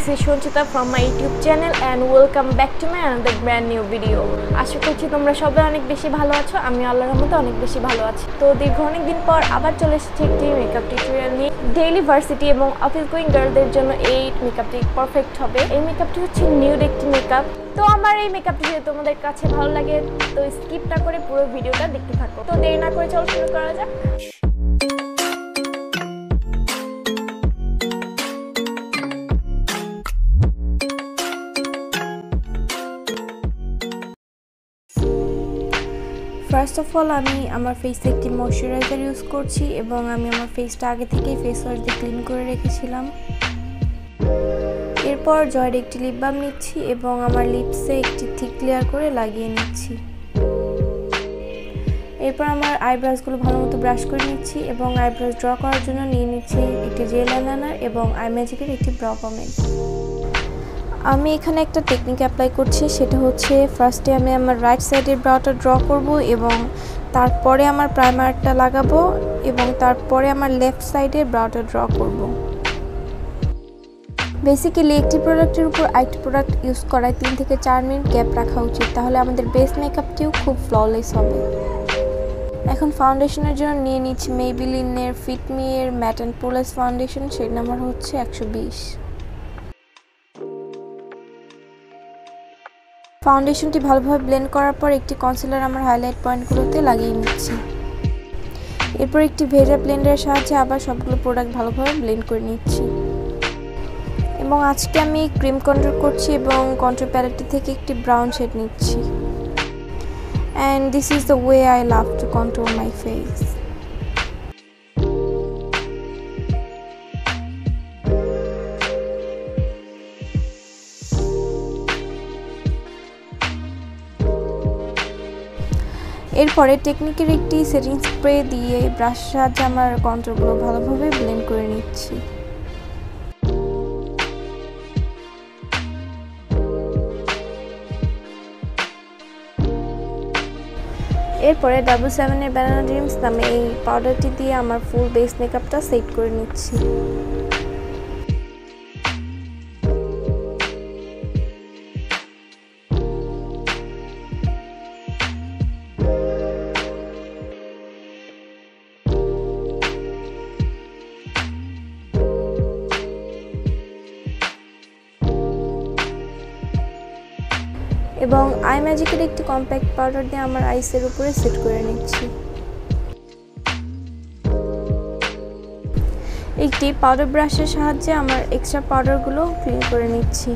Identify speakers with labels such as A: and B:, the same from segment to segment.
A: this is Shonchita from my YouTube channel and welcome back to my another brand new video. আশা করছি তোমরা সবাই অনেক বেশি ভালো আছো। আমি আল্লাহর রহমতে অনেক বেশি ভালো আছি। তো দীর্ঘ অনেক দিন পর আবার চলে এসেছি একটি মেকআপ টিউটোরিয়াল নিয়ে। ডেইলি ভার্সিটি এবং অফিস গোয়িং গার্লদের জন্য এই মেকআপটি পারফেক্ট হবে। এই মেকআপটি হচ্ছে নিউড একটি মেকআপ। তো আমার এই মেকআপটি যদি তোমাদের কাছে ভালো লাগে তো স্কিপ না করে পুরো ভিডিওটা দেখতে থাকো। তো দেরি না করে চলো শুরু করা যাক। ফার্স্ট অফ অল আমি আমার ফেসে একটি ময়শ্চারাইজার ইউজ করছি এবং আমি আমার ফেসটা আগে থেকেই ফেস ওয়াশ দিয়ে ক্লিন করে রেখেছিলাম। এরপর জয়ের একটি লিপ বাম নিচ্ছি এবং আমার লিপসে একটি থিক লেয়ার করে লাগিয়ে নিচ্ছি। এরপর আমার আইব্রাশগুলো ভালো মতো ব্রাশ করে নিচ্ছি এবং আইব্রাশ ড্র করার জন্য নিয়ে নিচ্ছি একটি জেল আইলাইনার এবং আই ম্যাজিকের একটি ব্রাউ পমেড। আমি এখানে একটা টেকনিক অ্যাপ্লাই করছি, সেটা হচ্ছে ফার্স্টে আমি আমার রাইট সাইডের ব্রাউটা ড্র করব এবং তারপরে আমার প্রাইমারটা লাগাবো এবং তারপরে আমার লেফট সাইডের ব্রাউটা ড্র করব। বেসিক্যালি একটি প্রোডাক্টের উপর আরেকটি প্রোডাক্ট ইউজ করায় 3 থেকে 4 মিনিট গ্যাপ রাখা উচিত, তাহলে আমাদের বেস মেকআপটিও খুব ফ্ললেস হবে। এখন ফাউন্ডেশনের জন্য নিয়ে নিচ্ছি মেবিলিনের ফিট মি এর matte and poreless foundation, shade number হচ্ছে 120। ফাউন্ডেশনটি ভালোভাবে ব্লেন্ড করার পর একটি কনসিলার আমার হাইলাইট পয়েন্টগুলোতে লাগিয়ে নিচ্ছি। এরপর একটি ভেজা ব্লেন্ডারের সাহায্যে আবার সবগুলো প্রোডাক্ট ভালোভাবে ব্লেন্ড করে নিচ্ছি। এবং আজকে আমি ক্রিম কন্ট্রোল করছি এবং কন্ট্রোল প্যালেটটি থেকে একটি ব্রাউন শেড নিচ্ছি। And this is the way I love to control my face. এরপরে টেকনিকের একটি সেটিং স্প্রে দিয়ে ব্রাশের সাহায্যে আমার কন্ট্রোলগুলো ভালোভাবে ব্লেন্ড করে নিচ্ছি। এরপরে 7 এর ব্যানানা ড্রিমস নামে এই পাউডারটি দিয়ে আমার ফুল বেস মেকআপটা সেট করে নিচ্ছি। এবং আই ম্যাজিকের একটি কম্প্যাক্ট পাউডার দিয়ে আমার আইসের উপরে সেট করে নিচ্ছি। একটি পাউডার ব্রাশের সাহায্যে আমার এক্সট্রা পাউডারগুলো ক্লিন করে নিচ্ছি।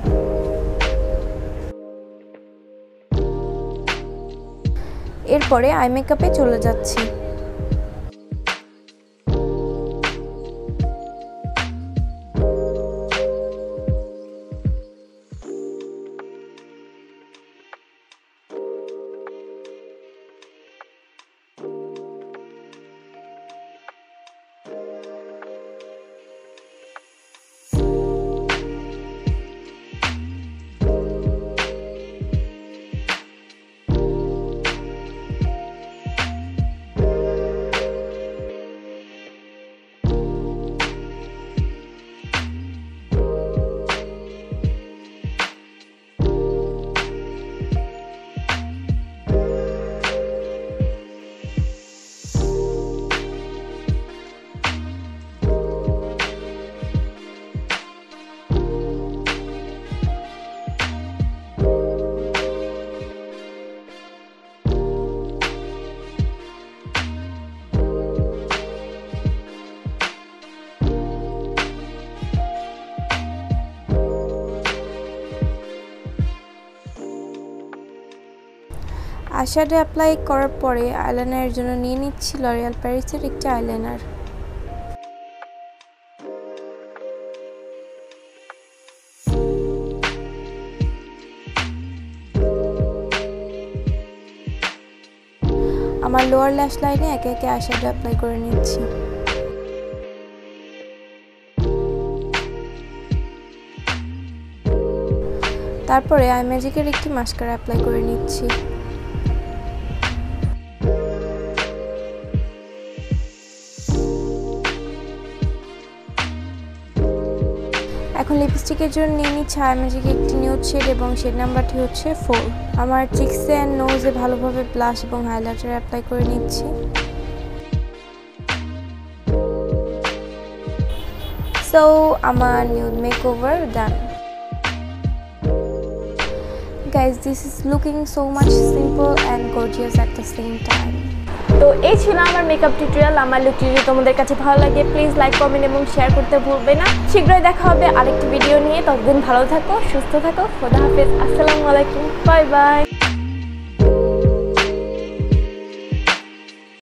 A: এরপরে আই মেকআপে চলে যাচ্ছি। আইশ্যাডো অ্যাপ্লাই করার পরে আইলাইনারের জন্য নিয়ে নিচ্ছি লরিয়াল প্যারিসের একটি আইলাইনার। আমার লোয়ার ল্যাশ লাইনে একে একে আইশ্যাডো অ্যাপ্লাই করে নিচ্ছি। তারপরে আই ম্যাজিকের একটি মাস্কারা অ্যাপ্লাই করে নিচ্ছি। এখন লিপস্টিকের জন্য নিয়ে নিই ছায়া ম্যাজিক একটি নিউড শেড এবং শেড নাম্বারটি হচ্ছে 4। আমার চিকসে অ্যান্ড নোজে ভালোভাবে ব্লাশ এবং হাইলাইটার অ্যাপ্লাই করে নিচ্ছি। সো আমার nude makeover done. Guys, this is looking so much simple and gorgeous at the same time. তো এই ছিল আমার মেকআপ টিউটোরিয়াল। আমার লুকটি যদি তোমাদের কাছে ভালো লাগে প্লিজ লাইক কমেন্ট এবং শেয়ার করতে ভুলবে না। শীঘ্রই দেখা হবে আরেকটি ভিডিও নিয়ে। ততদিন ভালো থাকো, সুস্থ থাকো। খোদা হাফেজ, আসসালামু আলাইকুম, বাই বাই।